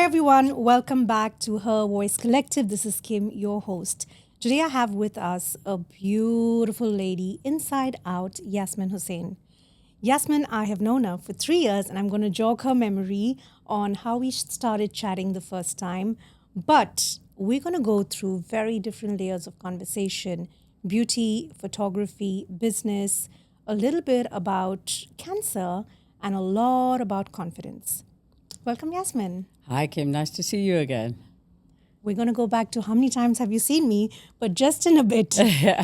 everyone. Welcome back to Her Voice Collective. This is Kim, your host. Today, I have with us a beautiful lady, inside out, Yasmin Hussain. Yasmin, I have known her for 3 years, and I'm going to jog her memory on how we started chatting the first time. But we're going to go through very different layers of conversation: beauty, photography, business, a little bit about cancer, and a lot about confidence. Welcome, Yasmin. Hi, Kim. Nice to see you again. We're going to go back to how many times have you seen me, but just in a bit.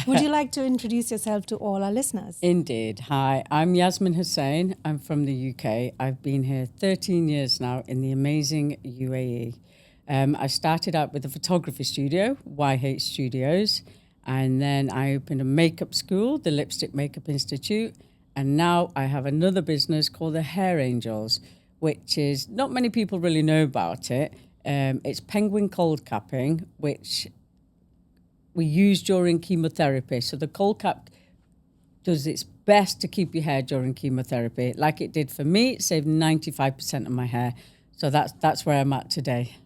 Would you like to introduce yourself to all our listeners? Indeed. Hi, I'm Yasmin Hussain. I'm from the UK. I've been here 13 years now in the amazing UAE. I started out with a photography studio, YH Studios, and then I opened a makeup school, the Lipstick Makeup Institute, and now I have another business called the Hair Angels, which is, not many people really know about it. It's penguin cold capping, which we use during chemotherapy. So the cold cap does its best to keep your hair during chemotherapy. Like it did for me, it saved 95% of my hair. So that's where I'm at today.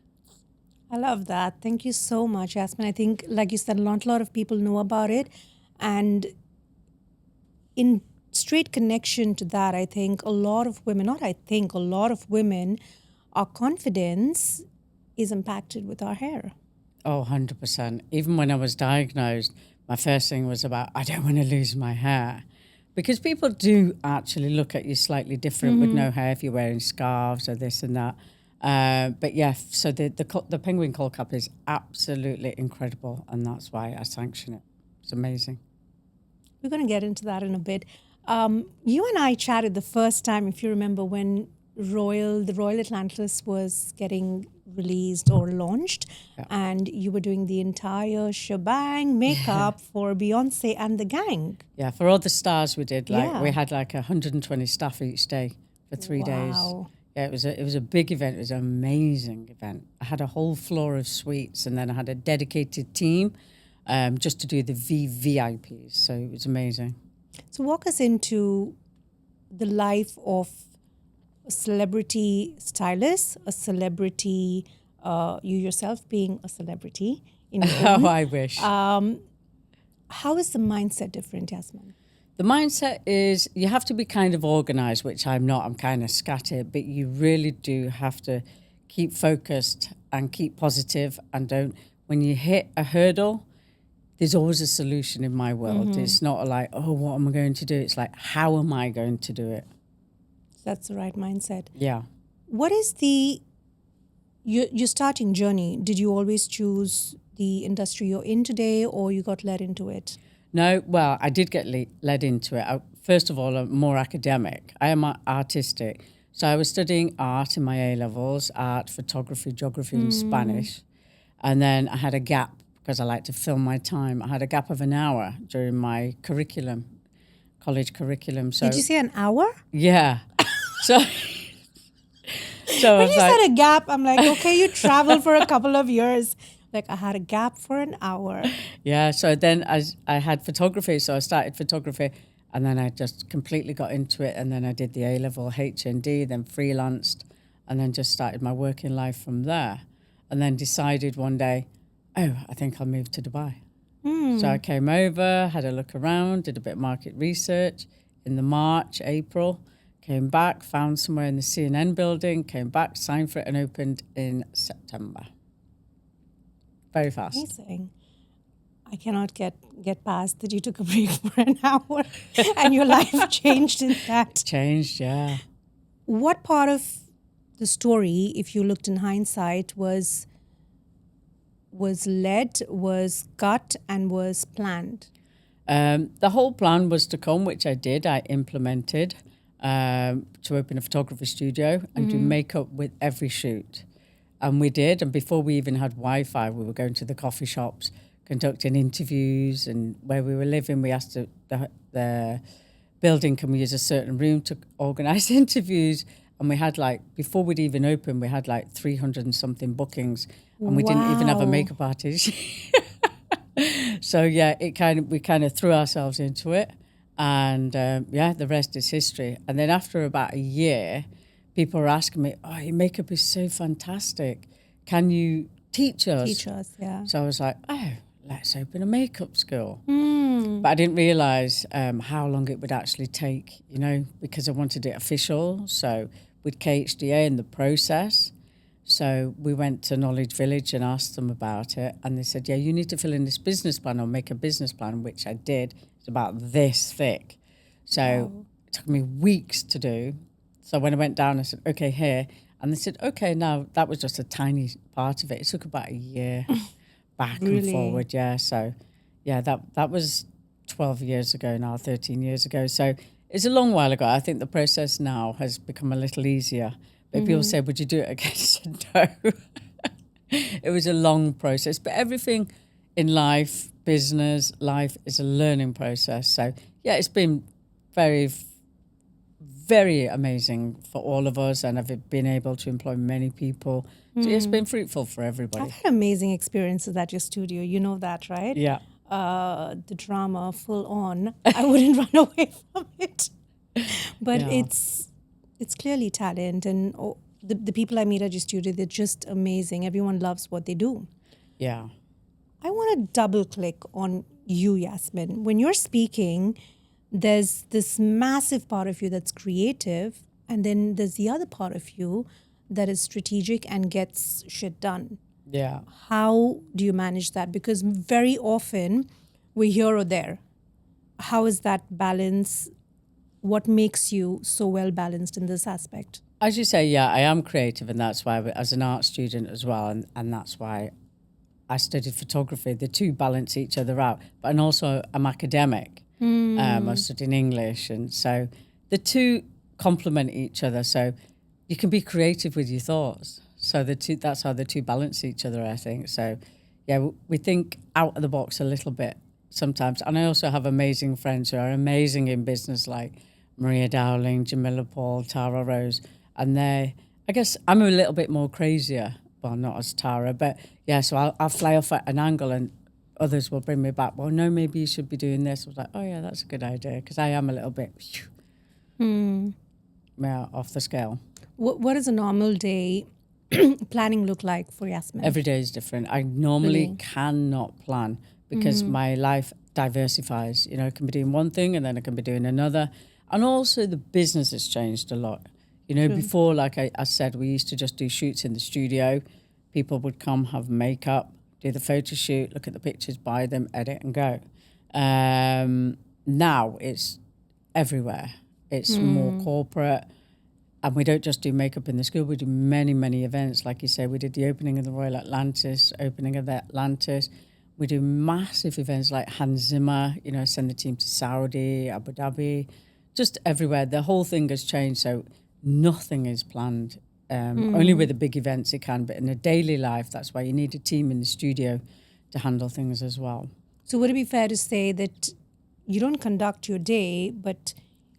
I love that. Thank you so much, Yasmin. I think, like you said, a lot of people know about it. And in straight connection to that, I think a lot of women, our confidence is impacted with our hair. Oh, 100%. Even when I was diagnosed, my first thing was about, I don't want to lose my hair. Because people do actually look at you slightly different with no hair if you're wearing scarves or this and that. But yeah, so the penguin cold cap is absolutely incredible, and that's why I sanction it. It's amazing. We're going to get into that in a bit. You and I chatted the first time, if you remember, when the Royal Atlantis was getting released or launched, and you were doing the entire shebang makeup for Beyonce and the gang. Yeah, for all the stars we did, we had 120 staff each day for 3 days. Wow. Yeah, it was a big event. It was an amazing event. I had a whole floor of suites, and then I had a dedicated team just to do the VVIPs. So it was amazing. So walk us into the life of a celebrity stylist, a celebrity, you yourself being a celebrity in your own. Oh, I wish. How is the mindset different, Yasmin? The mindset is you have to be kind of organized, which I'm not. I'm kind of scattered, but you really do have to keep focused and keep positive, and when you hit a hurdle, there's always a solution in my world. It's not like, oh, what am I going to do? It's like, how am I going to do it? That's the right mindset. Yeah. What is your starting journey? Did you always choose the industry you're in today, or you got led into it? No, well, I did get led into it. First of all, I'm more academic. I am artistic. So I was studying art in my A-levels, art, photography, geography, and Spanish. And then I had a gap because I like to fill my time. I had a gap of an hour during my college curriculum. So Did you say an hour? yeah. So When you said a gap, I'm like, okay, you traveled for a couple of years. Like, I had a gap for an hour. Yeah, so then I had photography, so I started photography, and then I just completely got into it, and then I did the A-level HND, then freelanced, and then just started my working life from there, and then decided one day, oh, I think I'll move to Dubai. So I came over, had a look around, did a bit of market research in the March, April, came back, found somewhere in the CNN building, came back, signed for it, and opened in September. Very fast. Amazing. I cannot get past that you took a break for an hour and your life changed in that. Changed, yeah. What part of the story, if you looked in hindsight, was led, was cut, and was planned? The whole plan was to come, which I did. I implemented to open a photography studio and do makeup with every shoot. And we did. And before we even had Wi-Fi, we were going to the coffee shops, conducting interviews. And where we were living, we asked the building, can we use a certain room to organise interviews? And we had before we'd even opened, we had 300 and something bookings. And we didn't even have a makeup artist. So yeah, we kind of threw ourselves into it. And the rest is history. And then after about a year, people are asking me, "Oh, your makeup is so fantastic. Can you teach us?" Teach us, yeah. So I was like, "Oh, let's open a makeup school." But I didn't realise how long it would actually take, you know, because I wanted it official. So with KHDA and the process. So we went to Knowledge Village and asked them about it. And they said, yeah, you need to fill in this business plan or make a business plan, which I did. It's about this thick. So it took me weeks to do. So when I went down, I said, okay, here. And they said, okay, now that was just a tiny part of it. It took about a year back and forward. Yeah. So yeah, that was 12 years ago now, 13 years ago. So it's a long while ago. I think the process now has become a little easier. But people say, would you do it again? I said, no. It was a long process. But everything in life, business, life is a learning process. So, yeah, it's been very, very amazing for all of us. And I've been able to employ many people. So, it's been fruitful for everybody. I've had amazing experiences at your studio. You know that, right? Yeah. The drama full on. I wouldn't run away from it. But Yeah. it's clearly talent, and the people I meet at your studio, they're just amazing. Everyone loves what they do. Yeah. I want to double click on you, Yasmin. When you're speaking, there's this massive part of you that's creative, and then there's the other part of you that is strategic and gets shit done. Yeah. How do you manage that? Because very often we're here or there. How is that balance? What makes you so well balanced in this aspect? As you say, yeah, I am creative, and that's why, as an art student as well, and that's why I studied photography. The two balance each other out. But and also I'm academic. I studied English, and so the two complement each other. So you can be creative with your thoughts. So that's how the two balance each other, I think. So yeah, we think out of the box a little bit sometimes. And I also have amazing friends who are amazing in business, like Maria Dowling, Jamila Paul, Tara Rose. And I guess I'm a little bit more crazier. Well, not as Tara, but yeah, so I'll fly off at an angle and others will bring me back. Well, no, maybe you should be doing this. I was like, oh yeah, that's a good idea. Because I am a little bit off the scale. What does a normal day planning look like for Yasmin? Every day is different. I normally cannot plan because my life diversifies. You know, I can be doing one thing and then I can be doing another. And also the business has changed a lot. You know, before, like I said, we used to just do shoots in the studio. People would come, have makeup, do the photo shoot, look at the pictures, buy them, edit and go. Now it's everywhere. It's more corporate. And we don't just do makeup in the school. We do many, many events. Like you say, we did the opening of the Royal Atlantis, opening of the Atlantis. We do massive events like Hans Zimmer, you know, send the team to Saudi, Abu Dhabi, just everywhere. The whole thing has changed. So nothing is planned. Only with the big events it can. But in a daily life, that's why you need a team in the studio to handle things as well. So would it be fair to say that you don't conduct your day, but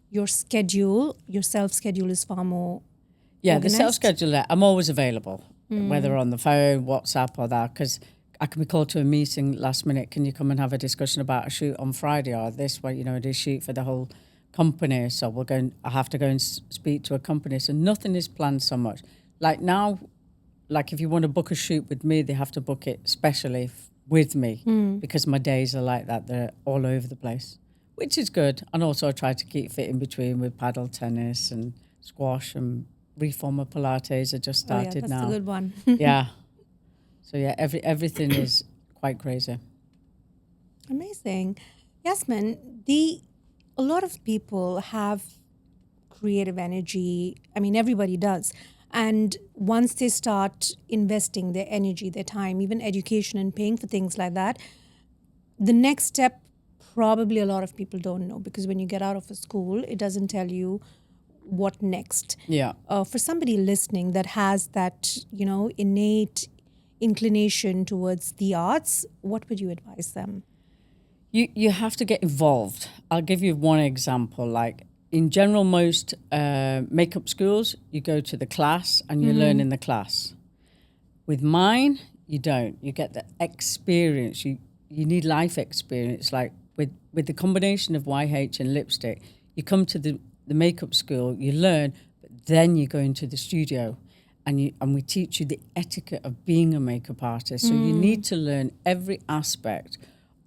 your schedule, your self-schedule is far more organized? The self-schedule, I'm always available, whether on the phone, WhatsApp or that, because I can be called to a meeting last minute. Can you come and have a discussion about a shoot on Friday or this way, you know, it is shoot for the whole company. So I have to go and speak to a company. So nothing is planned so much. Like now, like if you want to book a shoot with me, they have to book it specially with me because my days are like that. They're all over the place, which is good. And also I try to keep fit in between with paddle tennis and squash and reformer Pilates. I just started that's now. a good one. Yeah. So yeah, everything is quite crazy. Amazing. Yasmin, a lot of people have creative energy. I mean, everybody does. And once they start investing their energy, their time, even education and paying for things like that, the next step, probably a lot of people don't know, because when you get out of a school, it doesn't tell you what next. Yeah. For somebody listening that has that, you know, innate inclination towards the arts, what would you advise them? You have to get involved. I'll give you one example. Like in general, most makeup schools, you go to the class and you learn in the class. With mine, you don't. You get the experience. You need life experience. Like with the combination of YH and lipstick, you come to the makeup school, you learn, but Then you go into the studio and we teach you the etiquette of being a makeup artist. So you need to learn every aspect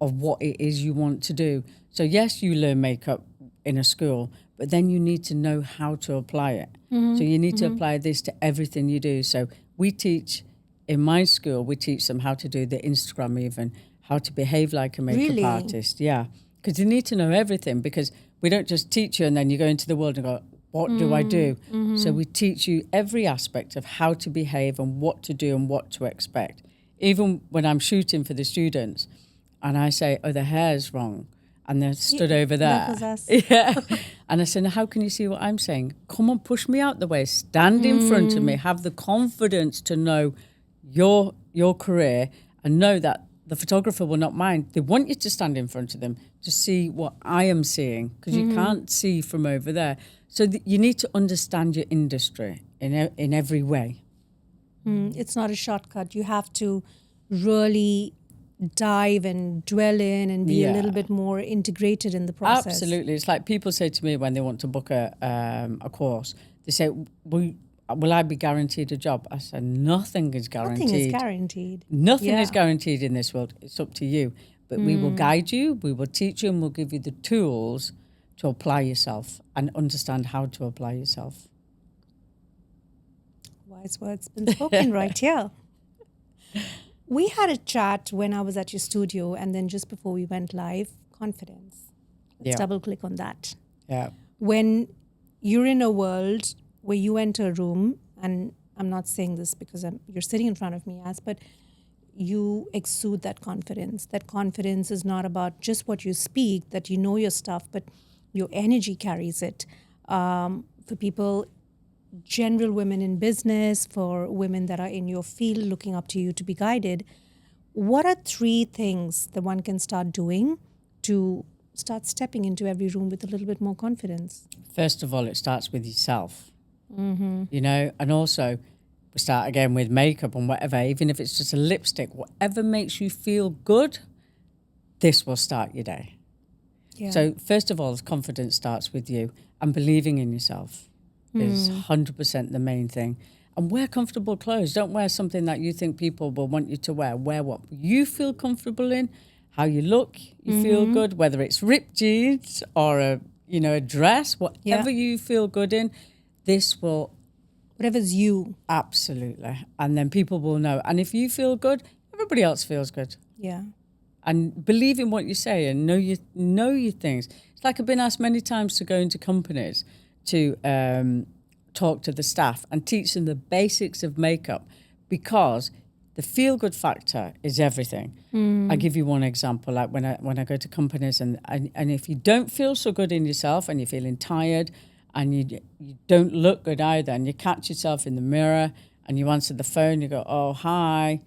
of what it is you want to do. So yes, you learn makeup in a school, but then you need to know how to apply it. So you need to apply this to everything you do. So we teach, in my school, we teach them how to do the Instagram even, how to behave like a makeup Really? artist. Yeah, because you need to know everything, because we don't just teach you and then you go into the world and go, what do I do? So we teach you every aspect of how to behave and what to do and what to expect. Even when I'm shooting for the students and I say, oh, the hair's wrong, and they're stood over there. That was us. Yeah. And I said, now how can you see what I'm saying? Come on, push me out the way. Stand in front of me. Have the confidence to know your career and know that the photographer will not mind. They want you to stand in front of them to see what I am seeing, because you can't see from over there. So you need to understand your industry in every way. It's not a shortcut. You have to really dive and dwell in and be a little bit more integrated in the process. Absolutely. It's like people say to me when they want to book a course, they say, will I be guaranteed a job? I said, nothing is guaranteed. Nothing is guaranteed. Nothing is guaranteed in this world. It's up to you. But we will guide you, we will teach you, and we'll give you the tools to apply yourself and understand how to apply yourself. Wise words been spoken right here. We had a chat when I was at your studio, and then just before we went live, confidence. Let's double click on that. Yeah. When you're in a world where you enter a room, and I'm not saying this because you're sitting in front of me, but you exude that confidence. That confidence is not about just what you speak, that you know your stuff, but your energy carries it. For people, general women in business, for women that are in your field looking up to you to be guided, what are 3 things that one can start doing to start stepping into every room with a little bit more confidence? First of all, it starts with yourself, you know, and also we start again with makeup and whatever, even if it's just a lipstick, whatever makes you feel good, this will start your day. Yeah. So first of all, confidence starts with you, and believing in yourself is 100% the main thing. And wear comfortable clothes. Don't wear something that you think people will want you to wear. Wear what you feel comfortable in, how you look, you feel good, whether it's ripped jeans or a dress, whatever you feel good in, this will... Whatever's you. Absolutely. And then people will know. And if you feel good, everybody else feels good. Yeah. And believe in what you say and know your things. It's like I've been asked many times to go into companies to talk to the staff and teach them the basics of makeup, because the feel-good factor is everything. I'll give you one example. Like when I go to companies and if you don't feel so good in yourself and you're feeling tired and you don't look good either, and you catch yourself in the mirror and you answer the phone, you go, oh, hi.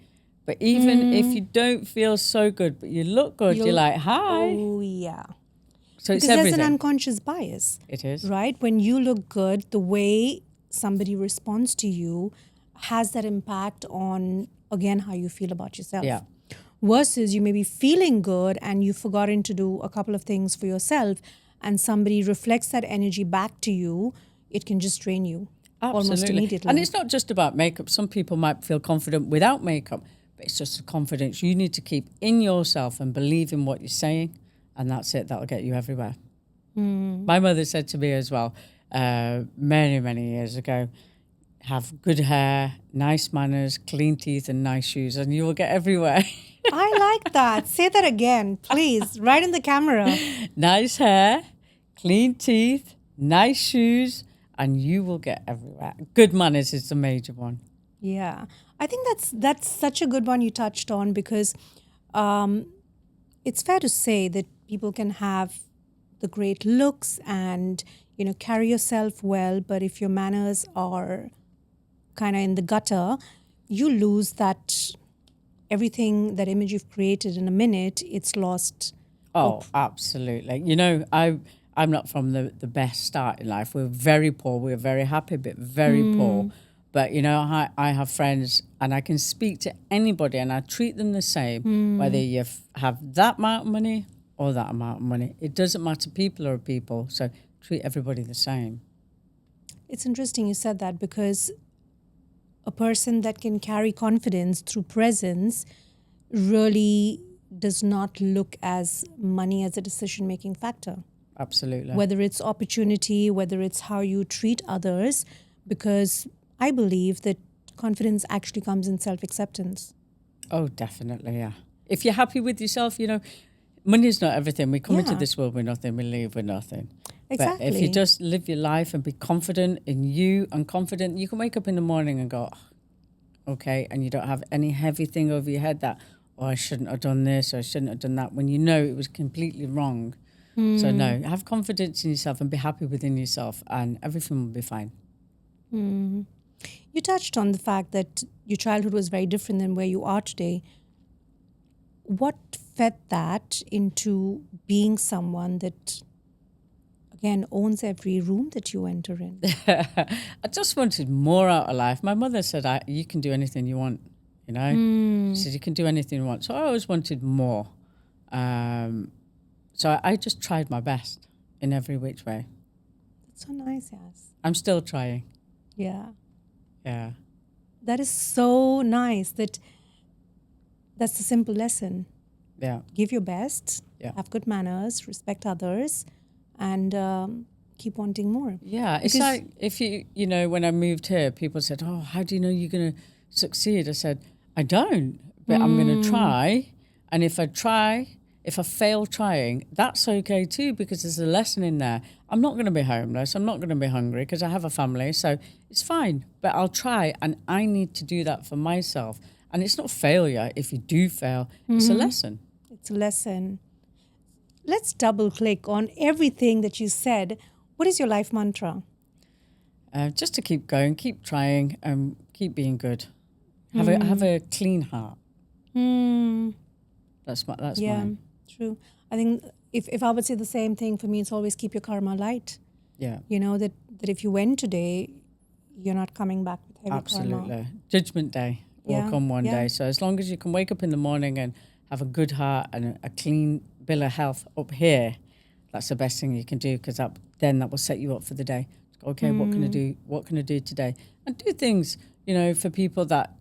But even if you don't feel so good, but you look good, you're like, hi. Oh, yeah. So it's Because everything. there's an unconscious bias. It is. Right? When you look good, the way somebody responds to you has that impact on, again, how you feel about yourself. Yeah. Versus you may be feeling good and you've forgotten to do a couple of things for yourself, and somebody reflects that energy back to you, it can just drain you almost Absolutely. immediately. And it's not just about makeup. Some people might feel confident without makeup, but it's just a confidence you need to keep in yourself and believe in what you're saying, and that's it. That'll get you everywhere. My mother said to me as well, many, many years ago, have good hair, nice manners, clean teeth and nice shoes, and you will get everywhere. I like that. Say that again, please, right in the camera. Nice hair, clean teeth, nice shoes, and you will get everywhere. Good manners is the major one. Yeah, I think that's such a good one you touched on, because it's fair to say that people can have the great looks and carry yourself well, but if your manners are kind of in the gutter, you lose that everything, that image you've created in a minute. It's lost. Oh, absolutely. I'm not from the best start in life. We're very poor. We're very happy, but very poor. But, I have friends and I can speak to anybody and I treat them the same, whether you have that amount of money or that amount of money. It doesn't matter. People are people. So treat everybody the same. It's interesting you said that because a person that can carry confidence through presence really does not look as money as a decision-making factor. Absolutely. Whether it's opportunity, whether it's how you treat others, because I believe that confidence actually comes in self-acceptance. Oh, definitely, yeah. If you're happy with yourself, money's not everything. We come into Yeah. this world with nothing, we leave with nothing. But if you Exactly. just live your life and be confident in you and confident, you can wake up in the morning and go, "Oh, okay," and you don't have any heavy thing over your head that, oh, I shouldn't have done this or I shouldn't have done that, when you know it was completely wrong. So no, have confidence in yourself and be happy within yourself and everything will be fine. You touched on the fact that your childhood was very different than where you are today. What fed that into being someone that, again, owns every room that you enter in? I just wanted more out of life. My mother said, you can do anything you want, She said, you can do anything you want. So I always wanted more. So I just tried my best in every which way. That's so nice, yes. I'm still trying. Yeah. Yeah. That is so nice that's the simple lesson. Yeah. Give your best, Yeah. have good manners, respect others, and keep wanting more. Yeah. It's Because- like if when I moved here, people said, oh, how do you know you're going to succeed? I said, I don't, but I'm going to try. And if I fail trying, that's okay too, because there's a lesson in there. I'm not going to be homeless. I'm not going to be hungry because I have a family. So it's fine, but I'll try. And I need to do that for myself. And it's not failure. If you do fail, it's a lesson. It's a lesson. Let's double click on everything that you said. What is your life mantra? Just to keep going, keep trying, keep being good. Have a clean heart. That's Yeah, mine. true. I think if I would say the same thing, for me, it's always keep your karma light. Yeah. You know, that if you went today, you're not coming back with heavy Absolutely. karma. Judgment day will Yeah, come one yeah. day. So as long as you can wake up in the morning and have a good heart and a clean bill of health up here, that's the best thing you can do, because then that will set you up for the day. Okay, what can I do? What can I do today? And do things, for people that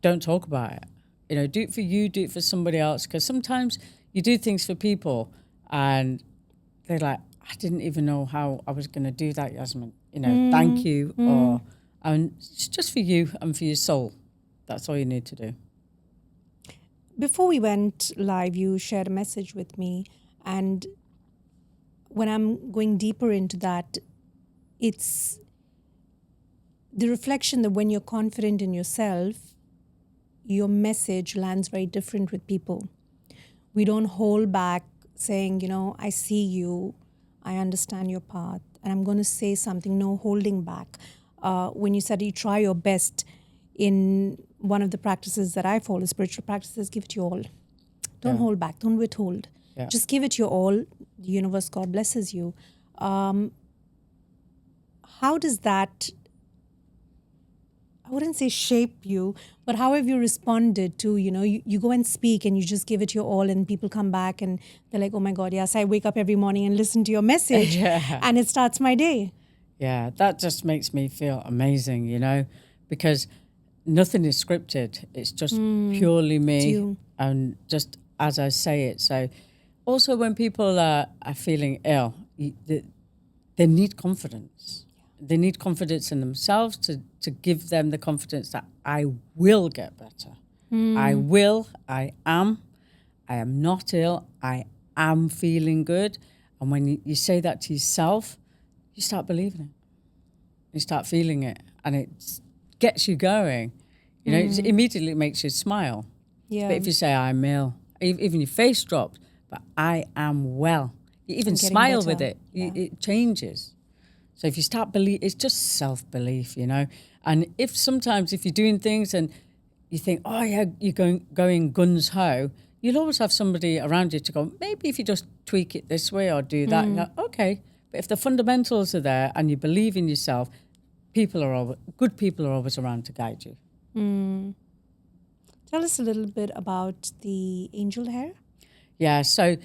don't talk about it. Do it for you, do it for somebody else. Because sometimes you do things for people and they're like, I didn't even know how I was going to do that, Yasmin. Thank you. And it's just for you and for your soul. That's all you need to do. Before we went live, you shared a message with me. And when I'm going deeper into that, it's the reflection that when you're confident in yourself, your message lands very different with people. We don't hold back saying, I see you, I understand your path, and I'm going to say something, no holding back. When you said you try your best, in one of the practices that I follow, spiritual practices, give it your all. Don't hold back, don't withhold. Yeah. Just give it your all. The universe, God blesses you. How does that, I wouldn't say shape you, but how have you responded to, you go and speak and you just give it your all and people come back and they're like, oh my God, yes, I wake up every morning and listen to your message and it starts my day. Yeah, that just makes me feel amazing, because nothing is scripted. It's just purely me you. and just as I say it. So also when people are feeling ill, they need confidence. They need confidence in themselves to give them the confidence that I will get better. I will, I am not ill, I am feeling good. And when you say that to yourself, you start believing it. You start feeling it and it gets you going. It immediately makes you smile. Yeah. But if you say, I'm ill, even your face drops, but I am well. You even getting smile better. with it. It changes. So if you start it's just self-belief, And if you're doing things and you think, oh yeah, you're going guns ho, you'll always have somebody around you to go, maybe if you just tweak it this way or do that, you're like, okay. But if the fundamentals are there and you believe in yourself, good people are always around to guide you. Tell us a little bit about the angel hair. Yeah, so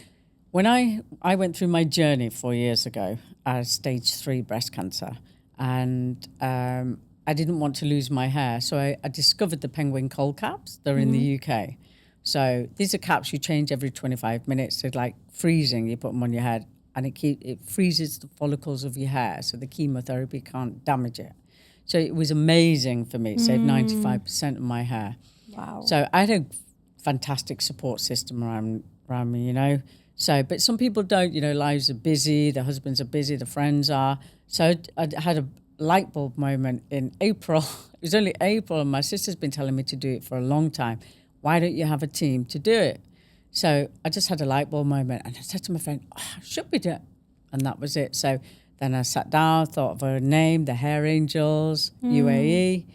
when I went through my journey 4 years ago, I had stage 3 breast cancer, and I didn't want to lose my hair. So I discovered the penguin cold caps. They're in the UK. So these are caps you change every 25 minutes. They're like freezing. You put them on your head and it freezes the follicles of your hair so the chemotherapy can't damage it. So it was amazing for me. It saved 95% of my hair. Wow. So I had a fantastic support system around me, you know. So, but some people don't, you know, lives are busy, their husbands are busy, their friends are. So I had a light bulb moment in April. It was only April, and my sister's been telling me to do it for a long time. Why don't you have a team to do it? So I just had a light bulb moment, and I said to my friend, should we do it? And that was it. So then I sat down, thought of a name, the Hair Angels, UAE,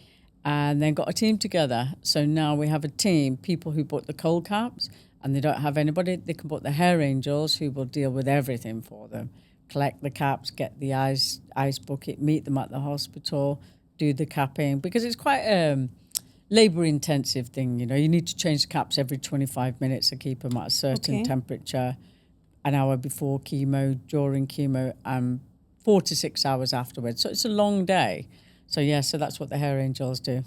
and then got a team together. So now we have a team, people who bought the cold caps, and they don't have anybody. They can put the Hair Angels, who will deal with everything for them. Collect the caps, get the ice bucket, meet them at the hospital, do the capping, because it's quite a labour-intensive thing. You know, you need to change the caps every 25 minutes to keep them at a certain temperature, an hour before chemo, during chemo, and 4 to 6 hours afterwards. So it's a long day. So yeah, so that's what the Hair Angels do.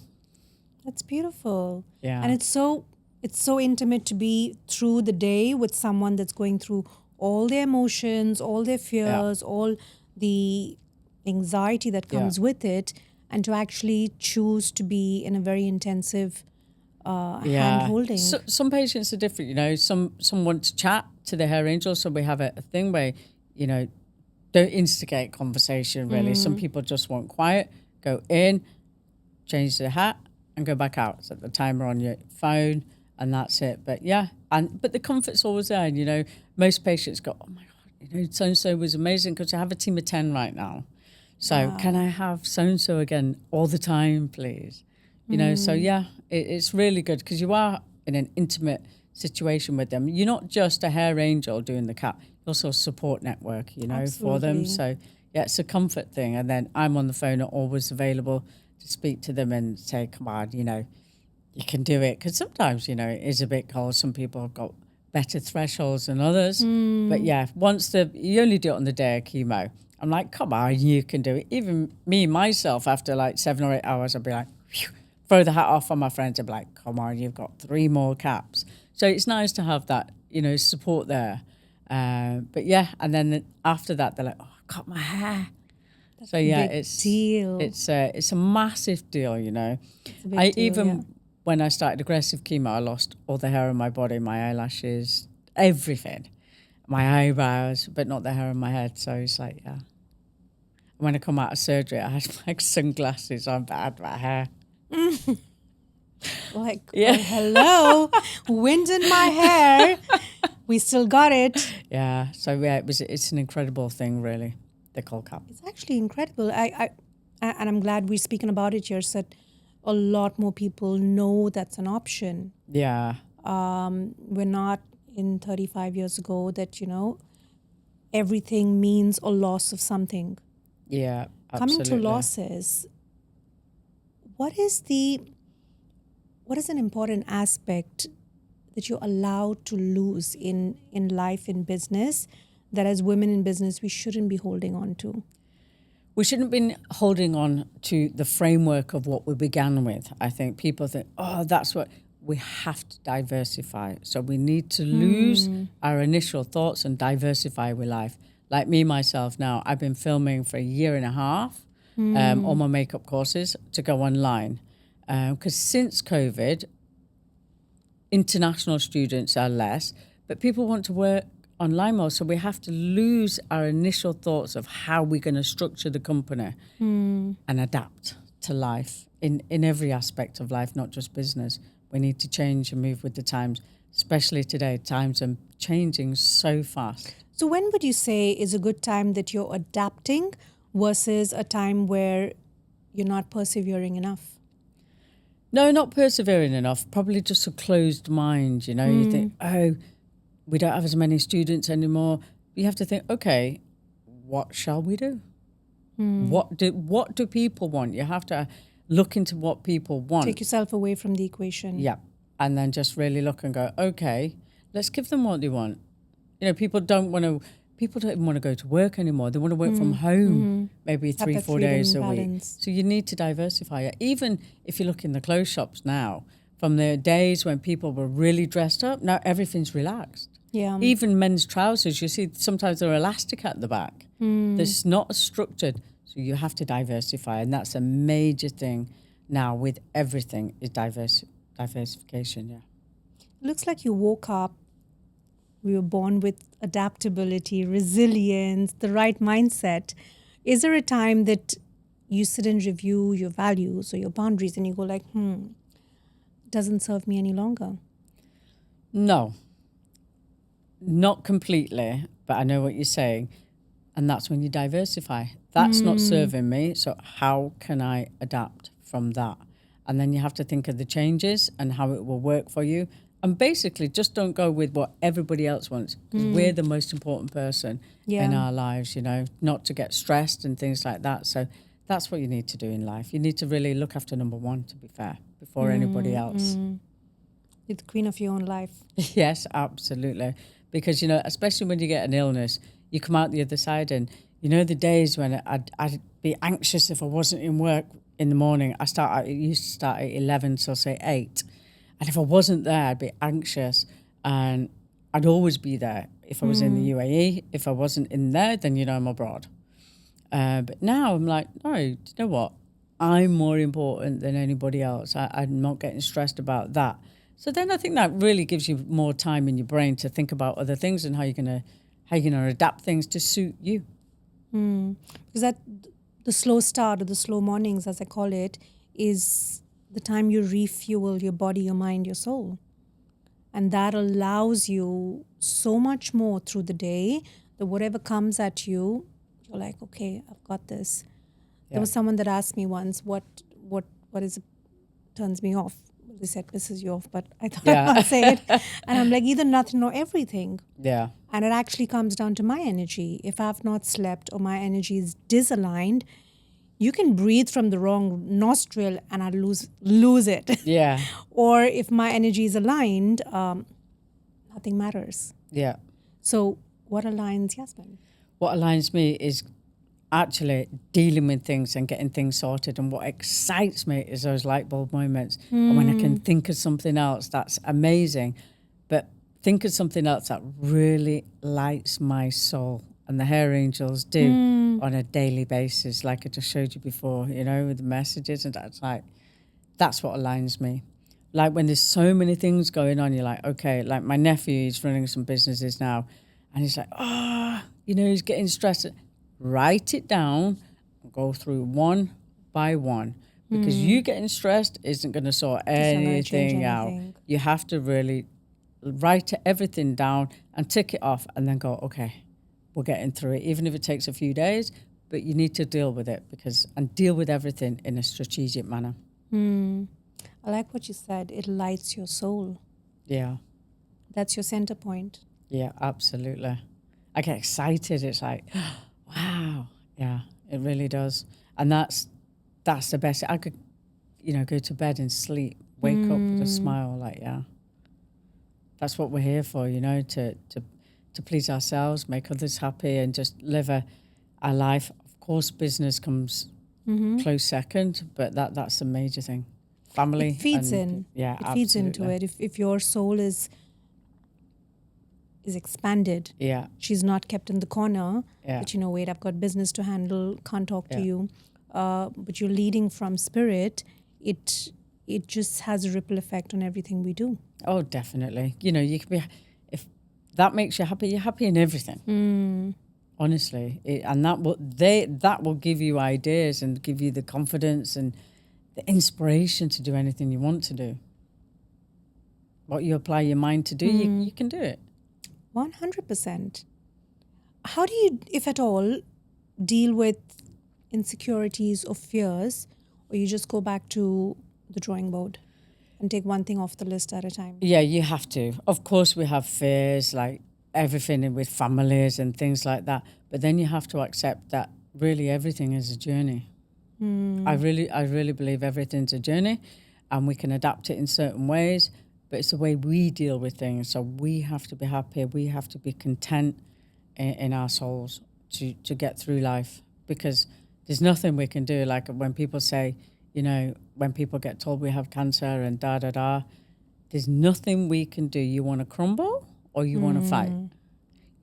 That's beautiful. Yeah. And it's so intimate to be through the day with someone that's going through all their emotions, all their fears, all the anxiety that comes with it, and to actually choose to be in a very intensive hand holding. So, some patients are different, you know. Some want to chat to the Hair Angels, so we have a thing where, you know, don't instigate conversation really. Some people just want quiet, go in, change their hat, and go back out. Set the timer on your phone, and that's it. But yeah, but the comfort's always there. And, you know, most patients go, oh my God, you know, so-and-so was amazing, because I have a team of 10 right now. So can I have so-and-so again all the time, please? You know, so yeah, it's really good, because you are in an intimate situation with them. You're not just a Hair Angel doing the cap, you're also a support network, you know, for them. So yeah, it's a comfort thing. And then I'm on the phone, always available to speak to them and say, come on, you know, you can do it. Because sometimes, you know, it is a bit cold. Some people have got better thresholds than others. But yeah, you only do it on the day of chemo. I'm like, come on, you can do it. Even me, myself, after like 7 or 8 hours, I'll be like, phew, throw the hat off on my friends. I'll be like, come on, you've got 3 more caps. So it's nice to have that, you know, support there. But yeah, and then after that, they're like, oh, I cut my hair. That's so yeah, deal. it's a massive deal, you know. It's a big deal, when I started aggressive chemo, I lost all the hair on my body, my eyelashes, everything, my eyebrows, but not the hair on my head. So it's like, yeah. When I come out of surgery, I had like sunglasses on, but I had my hair. Like, oh, hello, wind in my hair. We still got it. Yeah. So yeah, it's an incredible thing, really. The cold cap. It's actually incredible. And I'm glad we're speaking about it here, so that a lot more people know that's an option. Yeah. We're not in 35 years ago that, you know, everything means a loss of something. Yeah, absolutely. Coming to losses, what is an important aspect that you're allowed to lose in life, in business, that as women in business we shouldn't be holding on to? We shouldn't be holding on to the framework of what we began with. I think people think, oh, that's what we have to diversify. So we need to lose our initial thoughts and diversify with life. Like me, myself now, I've been filming for 1.5 years, all my makeup courses to go online. Because since COVID, international students are less, but people want to work online more. So we have to lose our initial thoughts of how we're going to structure the company and adapt to life in every aspect of life, not just business. We need to change and move with the times, especially today. Times are changing so fast. So when would you say is a good time that you're adapting versus a time where you're not persevering enough? No, not persevering enough. Probably just a closed mind, you know. You think, oh, we don't have as many students anymore. You have to think, okay, what shall we do? What do people want? You have to look into what people want. Take yourself away from the equation. Yeah. And then just really look and go, okay, let's give them what they want. You know, people don't want to people don't even want to go to work anymore. They want to work from home, maybe Have that 3-4 days a freedom week. balance. So you need to diversify it. Even if you look in the clothes shops now, from the days when people were really dressed up, now everything's relaxed. Yeah. Even men's trousers, you see sometimes they're elastic at the back. It's not as structured. So you have to diversify. And that's a major thing now with everything is diversification, yeah. Looks like you woke up, we were born with adaptability, resilience, the right mindset. Is there a time that you sit and review your values or your boundaries and you go like, doesn't serve me any longer? No, not completely, but I know what you're saying. And that's when you diversify. That's not serving me. So how can I adapt from that? And then you have to think of the changes and how it will work for you. And basically just don't go with what everybody else wants, because we're the most important person in our lives, you know, not to get stressed and things like that. So that's what you need to do in life. You need to really look after number one, to be fair, before anybody else. You're the queen of your own life. Yes, absolutely. Because, you know, especially when you get an illness, you come out the other side and, you know, the days when I'd be anxious if I wasn't in work in the morning. It used to start at 11 till, say, 8. And if I wasn't there, I'd be anxious. And I'd always be there if I was in the UAE. If I wasn't in there, then, you know, I'm abroad. But now I'm like, no, do you know what? I'm more important than anybody else. I'm not getting stressed about that. So then I think that really gives you more time in your brain to think about other things and how you're gonna adapt things to suit you. Because that the slow start or the slow mornings, as I call it, is the time you refuel your body, your mind, your soul. And that allows you so much more through the day that whatever comes at you, you're like, okay, I've got this. There was someone that asked me once, what is it turns me off? They said, pisses you off, but I thought I can't say it. And I'm like, either nothing or everything. Yeah. And it actually comes down to my energy. If I've not slept or my energy is disaligned, you can breathe from the wrong nostril and I lose it. Yeah. Or if my energy is aligned, nothing matters. Yeah. So what aligns Yasmin? What aligns me is actually dealing with things and getting things sorted. And what excites me is those light bulb moments. And when I can think of something else, that's amazing. But think of something else that really lights my soul. And the hair angels do on a daily basis, like I just showed you before, you know, with the messages. And that's what aligns me. Like when there's so many things going on, you're like, okay, like my nephew, he's running some businesses now. And he's like, you know, he's getting stressed. Write it down and go through one by one, because you getting stressed isn't going to sort anything out. You have to really write everything down and tick it off and then go, okay, we're getting through it, even if it takes a few days, but you need to deal with it and deal with everything in a strategic manner. I like what you said. It lights your soul. Yeah. That's your center point. Yeah, absolutely. I get excited. It's like, wow. Yeah, it really does. And that's the best. I could, you know, go to bed and sleep, wake up with a smile, like, yeah. That's what we're here for, you know, to please ourselves, make others happy and just live a life. Of course, business comes close second, but that's a major thing. Family. It feeds in. Yeah, it feeds into it. If your soul is expanded. Yeah. She's not kept in the corner. Yeah. But, you know, wait, I've got business to handle, can't talk to you. But you're leading from spirit. It just has a ripple effect on everything we do. Oh, definitely. You know, you can be, if that makes you happy, you're happy in everything. Honestly. And that will give you ideas and give you the confidence and the inspiration to do anything you want to do. What you apply your mind to do, you can do it. 100%. How do you, if at all, deal with insecurities or fears, or you just go back to the drawing board and take one thing off the list at a time? Yeah, you have to. Of course, we have fears, like everything with families and things like that. But then you have to accept that really everything is a journey. I really believe everything's a journey, and we can adapt it in certain ways. But it's the way we deal with things. So we have to be happy. We have to be content in our souls to get through life, because there's nothing we can do. Like when people say, when people get told we have cancer and there's nothing we can do. You want to crumble or you want to fight.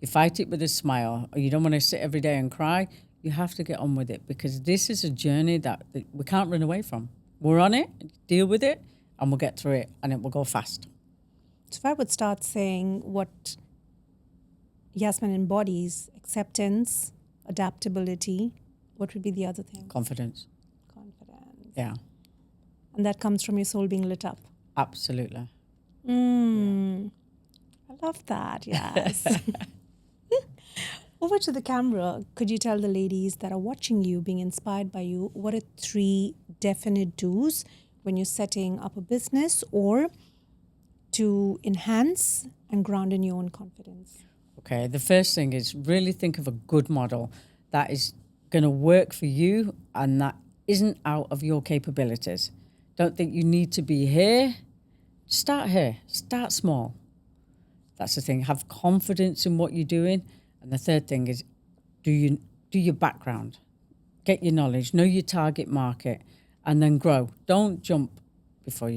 You fight it with a smile, or you don't want to sit every day and cry. You have to get on with it, because this is a journey that we can't run away from. We're on it, deal with it, and we'll get through it, and it will go fast. So if I would start saying what Yasmin embodies, acceptance, adaptability, what would be the other thing? Confidence. Confidence. Yeah. And that comes from your soul being lit up. Absolutely. I love that, yes. Over to the camera, could you tell the ladies that are watching you, being inspired by you, what are 3 definite do's when you're setting up a business or to enhance and ground in your own confidence? Okay, the first thing is really think of a good model that is going to work for you and that isn't out of your capabilities. Don't think you need to be here. Start here. Start small. That's the thing. Have confidence in what you're doing. And the third thing is do your background. Get your knowledge. Know your target market. And then grow. Don't run before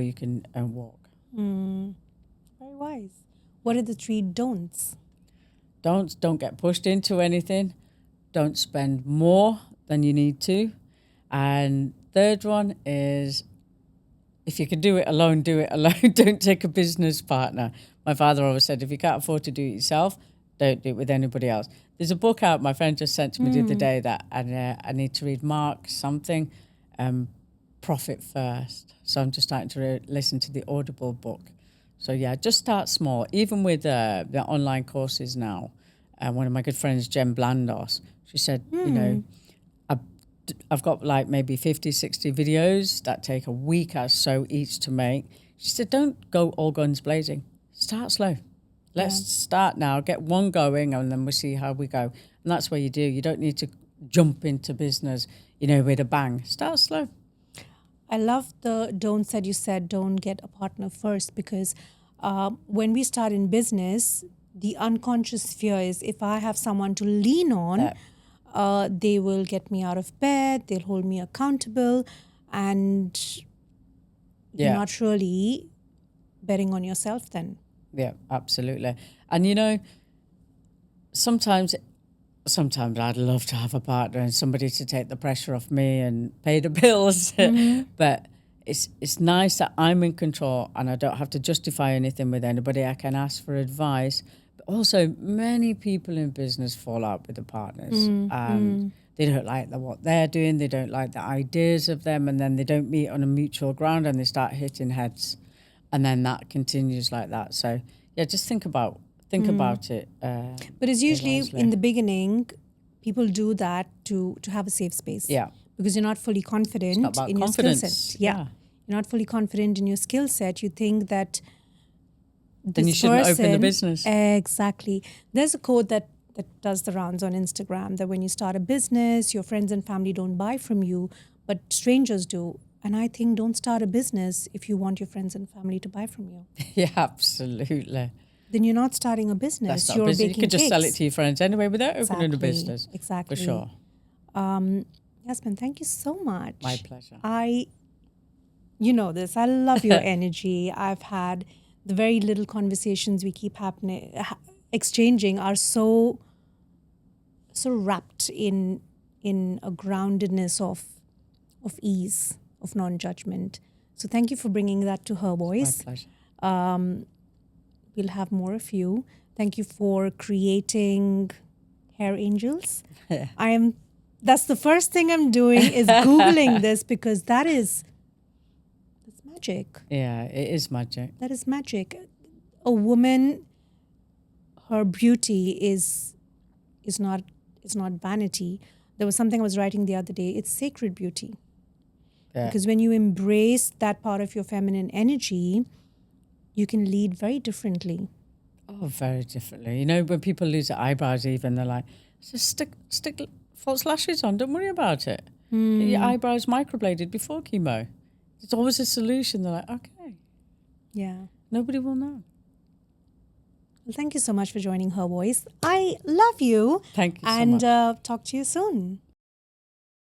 you can walk. Very wise. What are the 3 don'ts? Don't get pushed into anything. Don't spend more than you need to. And third one is, if you can do it alone, do it alone. Don't take a business partner. My father always said, if you can't afford to do it yourself, don't do it with anybody else. There's a book out my friend just sent to me the other day that I need to read, Mark something, Profit First. So I'm just starting to listen to the Audible book. So yeah, just start small. Even with the online courses now, one of my good friends, Jen Blandos, she said, I've got like maybe 50, 60 videos that take a week or so each to make. She said, don't go all guns blazing. Start slow. Let's start now, get one going, and then we'll see how we go. And that's what you do. You don't need to jump into business, with a bang. Start slow. I love the don'ts that you said, don't get a partner first, because when we start in business, the unconscious fear is if I have someone to lean on, they will get me out of bed, they'll hold me accountable, and you're not really betting on yourself then. Yeah, absolutely. And sometimes I'd love to have a partner and somebody to take the pressure off me and pay the bills. But it's nice that I'm in control and I don't have to justify anything with anybody. I can ask for advice. But also, many people in business fall out with the partners. And they don't like what they're doing. They don't like the ideas of them. And then they don't meet on a mutual ground and they start hitting heads. And then that continues like that. So, yeah, just think about it. But it's usually in the beginning, people do that to have a safe space. Yeah. Because you're not fully confident in your skill set. Yeah. You're not fully confident in your skill set. You think that then you shouldn't open the business. Exactly. There's a quote that does the rounds on Instagram that when you start a business, your friends and family don't buy from you, but strangers do. And I think don't start a business if you want your friends and family to buy from you. Yeah, absolutely. Then you're not starting a business. That's not you're a business. baking You could just cakes. sell it to your friends anyway without opening a business. Exactly. For sure. Yasmin, thank you so much. My pleasure. You know this. I love your energy. I've had the very little conversations we keep exchanging are so wrapped in a groundedness of ease, of non-judgment. So thank you for bringing that to Her Voice. My pleasure. We'll have more of you. Thank you for creating hair angels. That's the first thing I'm doing is Googling this because that's magic. Yeah, it is magic. That is magic. A woman, her beauty is not vanity. There was something I was writing the other day. It's sacred beauty. Yeah. Because when you embrace that part of your feminine energy, you can lead very differently. Oh, very differently. You know, when people lose their eyebrows even, they're like, just stick false lashes on. Don't worry about it. Get your eyebrows microbladed before chemo. There's always a solution. They're like, okay. Yeah. Nobody will know. Well, thank you so much for joining Her Voice. I love you. Thank you so and much. talk to you soon.